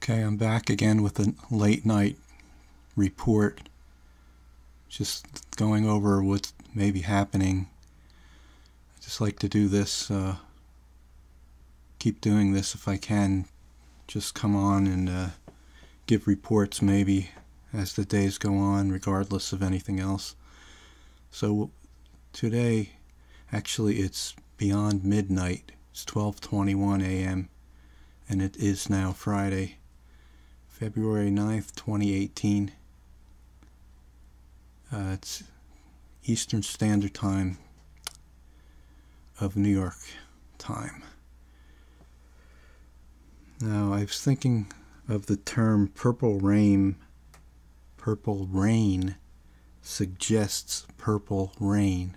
Okay, I'm back again with a late night report, just going over what's maybe happening. I just like to do this, keep doing this if I can, just come on and give reports maybe as the days go on, regardless of anything else. So today, actually it's beyond midnight, it's 12:21 a.m., and it is now Friday, February 9th, 2018. It's Eastern Standard Time of New York time. Now, I was thinking of the term purple rain. Purple rain suggests purple rain.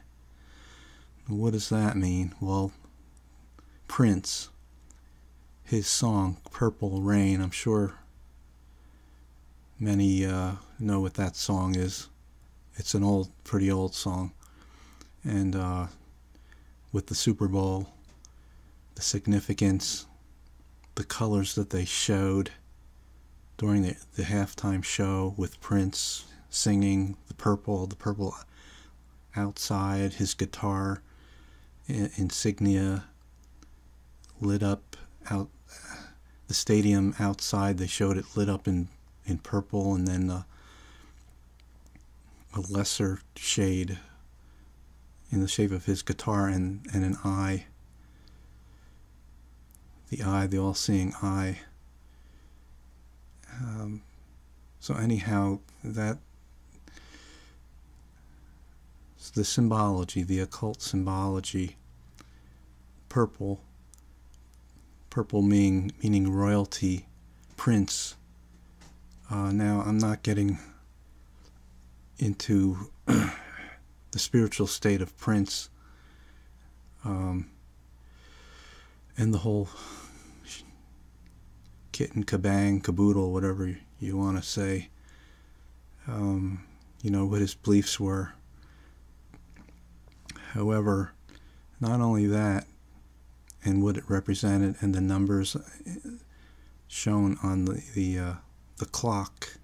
What does that mean? Well, Prince, his song Purple Rain, I'm sure many know what that song is. It's an pretty old song. And with the Super Bowl, the significance, the colors that they showed during the halftime show with Prince singing the purple outside, his guitar insignia lit up out, the stadium outside, they showed it lit up in purple, and then a lesser shade in the shape of his guitar and an eye. The all-seeing eye. So anyhow, that the symbology, the occult symbology, purple meaning royalty, prince. Now, I'm not getting into the spiritual state of Prince and the whole kit and caboodle, whatever you want to say. What his beliefs were. However, not only that, and what it represented, and the numbers shown on the clock,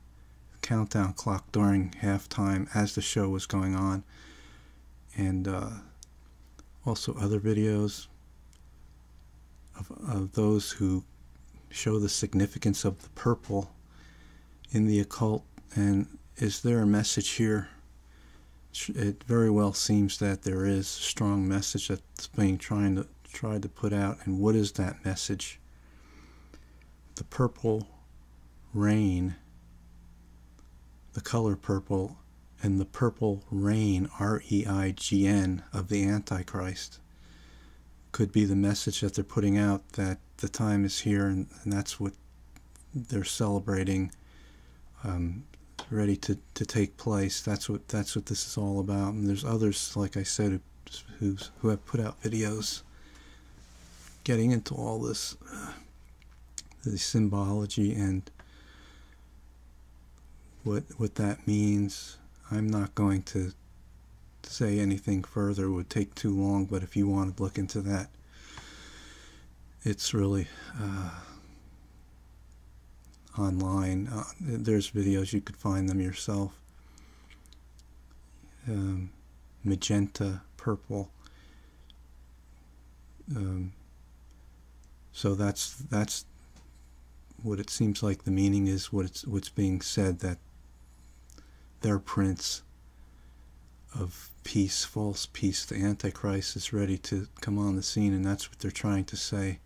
countdown clock during halftime as the show was going on, and also other videos of those who show the significance of the purple in the occult. And is there a message here? It very well seems that there is a strong message that's being tried to put out. And what is that message? The purple rain, the color purple, and the purple reign, R-E-I-G-N, of the Antichrist could be the message that they're putting out, that the time is here, and that's what they're celebrating, ready to take place. That's what this is all about. And there's others, like I said, who have put out videos getting into all this, the symbology and what that means. I'm not going to say anything further. It would take too long, but if you want to look into that, it's really online. There's videos, you could find them yourself. Magenta, purple. So that's what it seems like the meaning is, what's being said, that their prince of peace, false peace, the Antichrist, is ready to come on the scene, and that's what they're trying to say.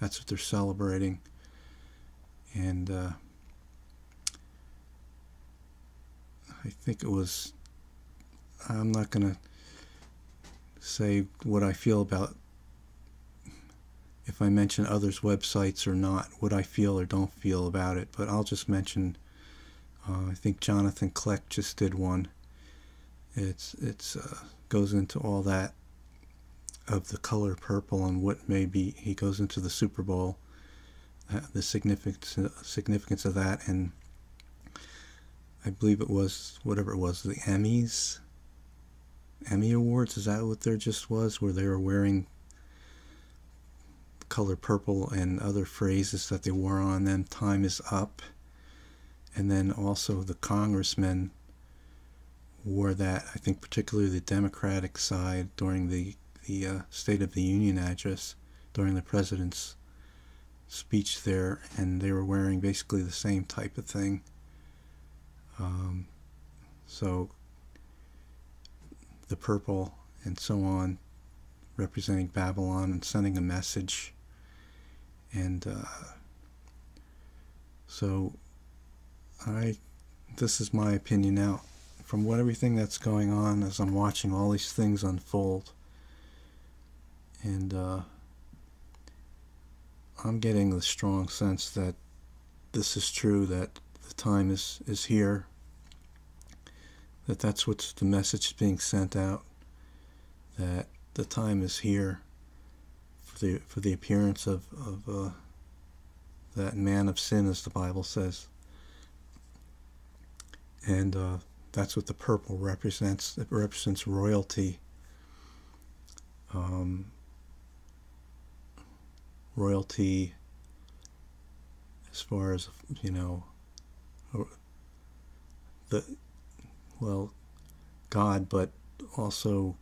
That's what they're celebrating. And I think it was, I'm not going to say what I feel about, if I mention others' websites or not, what I feel or don't feel about it, but I'll just mention, I think Jonathan Kleck just did one. It's goes into all that of the color purple and what may be. He goes into the Super Bowl, the significance of that, and I believe it was whatever it was, the Emmy Awards. Is that what there just was, where they were wearing color purple and other phrases that they wore on them, time is up. And then also the congressmen wore that, I think particularly the Democratic side, during the State of the Union address, during the president's speech there, and they were wearing basically the same type of thing. So the purple and so on, representing Babylon and sending a message. And so this is my opinion now. From everything that's going on as I'm watching all these things unfold, and I'm getting the strong sense that this is true, that the time is here, that's what's the message being sent out, that the time is here for the appearance of that man of sin, as the Bible says. And that's what the purple represents. It represents royalty. Royalty as far as, God, but also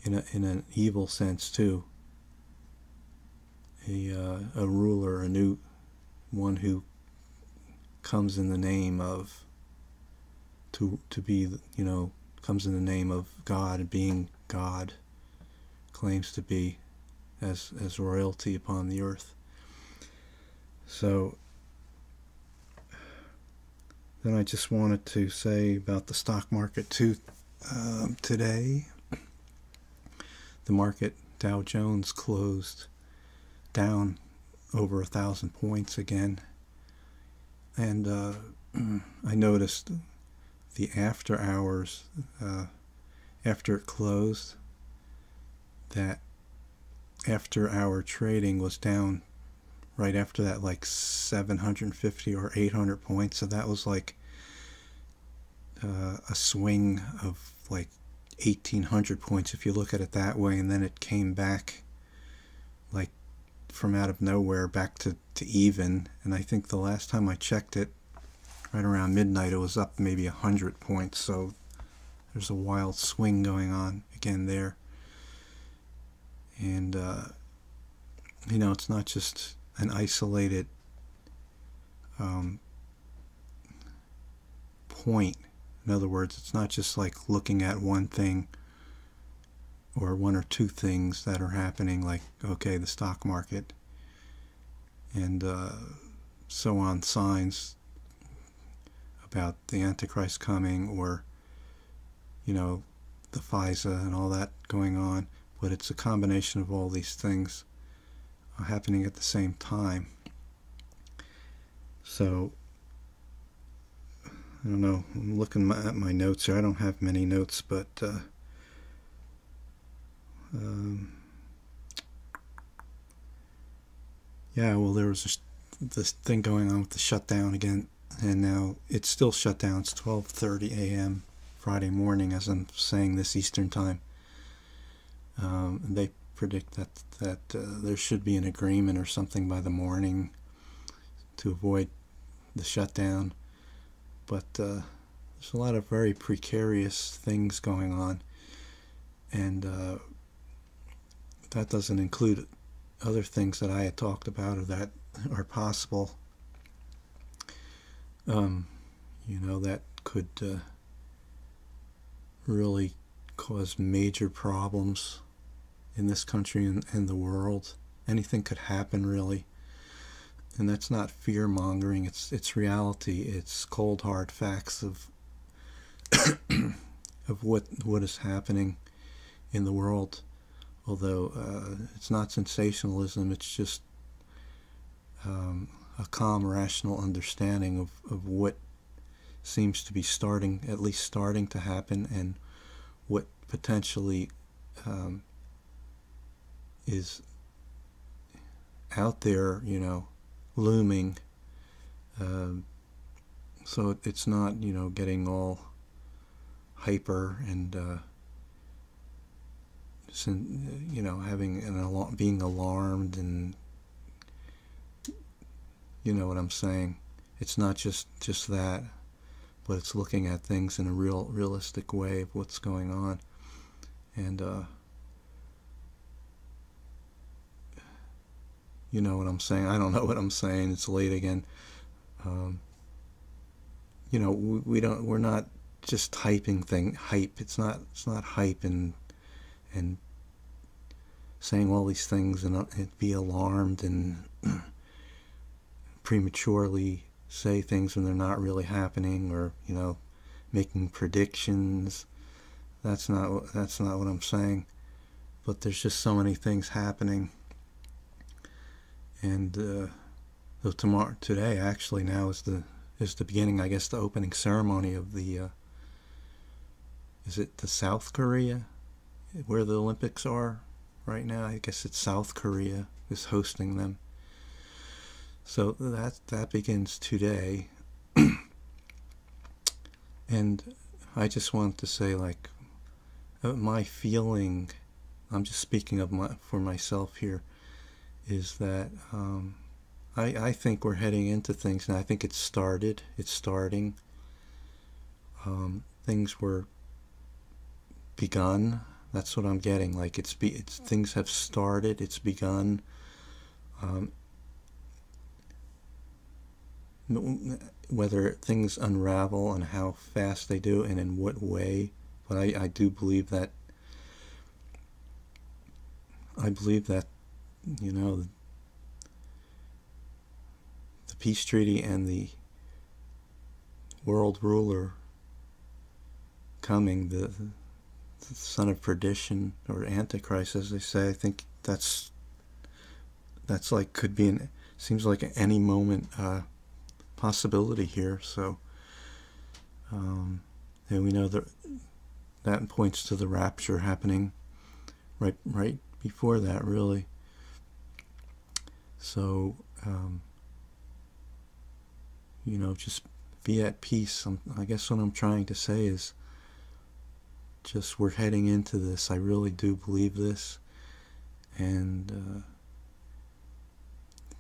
in an evil sense too. A ruler, a new one who comes in the name of, to be, comes in the name of God, and being God, claims to be as royalty upon the earth. So then I just wanted to say about the stock market too. Today, the market, Dow Jones, closed down over 1,000 points again. And I noticed the after hours, after it closed, that after hour trading was down right after that, like 750 or 800 points. So that was like a swing of like 1,800 points if you look at it that way. And then it came back like from out of nowhere back to even. And I think the last time I checked it, right around midnight, it was up maybe 100 points. So there's a wild swing going on again there. And it's not just an isolated point. In other words, it's not just like looking at one thing or one or two things that are happening, like, okay, the stock market and so on, signs about the Antichrist coming, or the FISA and all that going on. But it's a combination of all these things happening at the same time. So I don't know, I'm looking at my notes here. I don't have many notes, but there was this thing going on with the shutdown again, and now it's still shut down. It's 12:30 a.m. Friday morning as I'm saying this Eastern time. They predict that there should be an agreement or something by the morning to avoid the shutdown. But there's a lot of very precarious things going on, and that doesn't include other things that I had talked about or that are possible. That could really cause major problems in this country and the world. Anything could happen, really. And that's not fear-mongering. It's reality. It's cold, hard facts of of what is happening in the world. Although it's not sensationalism. It's just a calm, rational understanding of what seems to be at least starting to happen, and what potentially is out there, looming. So it's not, getting all hyper and having being alarmed, and you know what I'm saying. It's not just that, but it's looking at things in a realistic way of what's going on. And you know what I'm saying. I don't know what I'm saying. It's late again. We're not just hype. It's not hype and saying all these things and be alarmed and prematurely say things when they're not really happening, or making predictions. That's not what I'm saying. But there's just so many things happening, and today actually now is the beginning, I guess, the opening ceremony of the is it the South Korea where the Olympics are right now? I guess it's South Korea is hosting them. So that begins today. And I just want to say, like, my feeling, I'm just speaking for myself here, is that I think we're heading into things now. I think it's starting. Things were begun. That's what I'm getting. Like it's things have started. It's begun. Whether things unravel and how fast they do and in what way, but I do believe that. The peace treaty and the world ruler coming, the son of perdition, or Antichrist, as they say. I think that's like seems like any moment possibility here. So, and we know that points to the rapture happening right before that, really. So, just be at peace. I guess what I'm trying to say is just we're heading into this. I really do believe this. And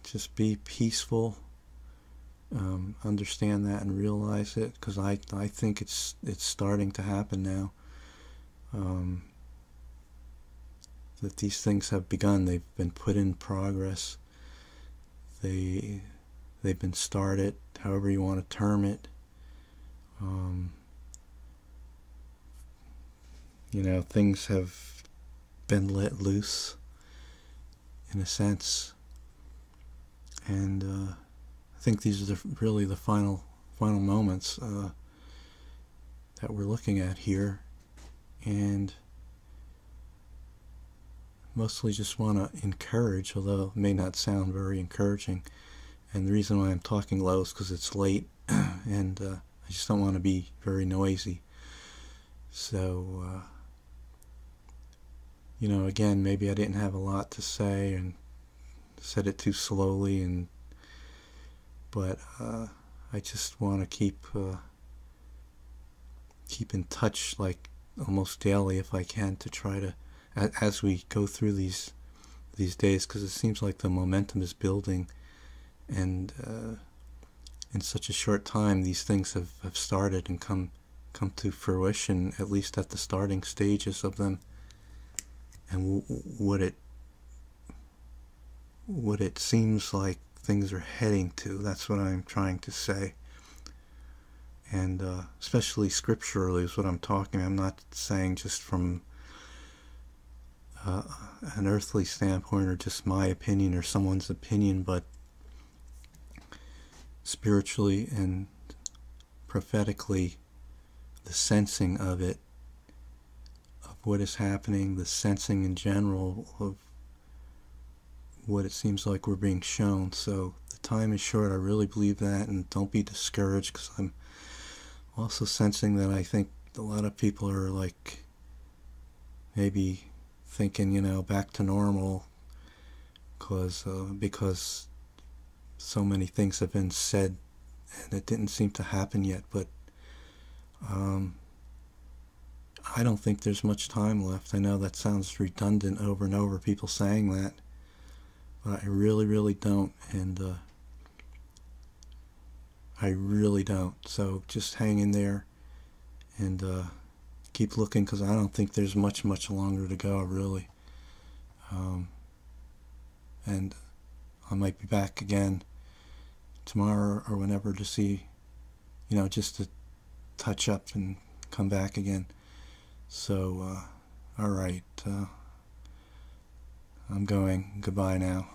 just be peaceful. Understand that and realize it, because I think it's starting to happen now. That these things have begun. They've been put in progress. They've been started, however you want to term it. Things have been let loose, in a sense. And I think these are really the final moments that we're looking at here. And mostly just want to encourage, although it may not sound very encouraging. And the reason why I'm talking low is because it's late, and I just don't want to be very noisy. So, again, maybe I didn't have a lot to say and said it too slowly, but I just want to keep in touch, like almost daily if I can, to try to, as we go through these days, because it seems like the momentum is building, and in such a short time these things have started and come to fruition, at least at the starting stages of them, and what it seems like things are heading to. That's what I'm trying to say. And especially scripturally is what I'm talking. I'm not saying just from an earthly standpoint or just my opinion or someone's opinion, but spiritually and prophetically, the sensing of it, of what is happening, the sensing in general of what it seems like we're being shown. So the time is short. I really believe that, and don't be discouraged, because I'm also sensing that I think a lot of people are like maybe thinking, back to normal, because so many things have been said and it didn't seem to happen yet. But I don't think there's much time left. I know that sounds redundant over and over, people saying that, but I really, really don't, and I really don't. So just hang in there and keep looking, because I don't think there's much longer to go, really. And I might be back again tomorrow or whenever to see, just to touch up and come back again. So, all right, I'm going. Goodbye now.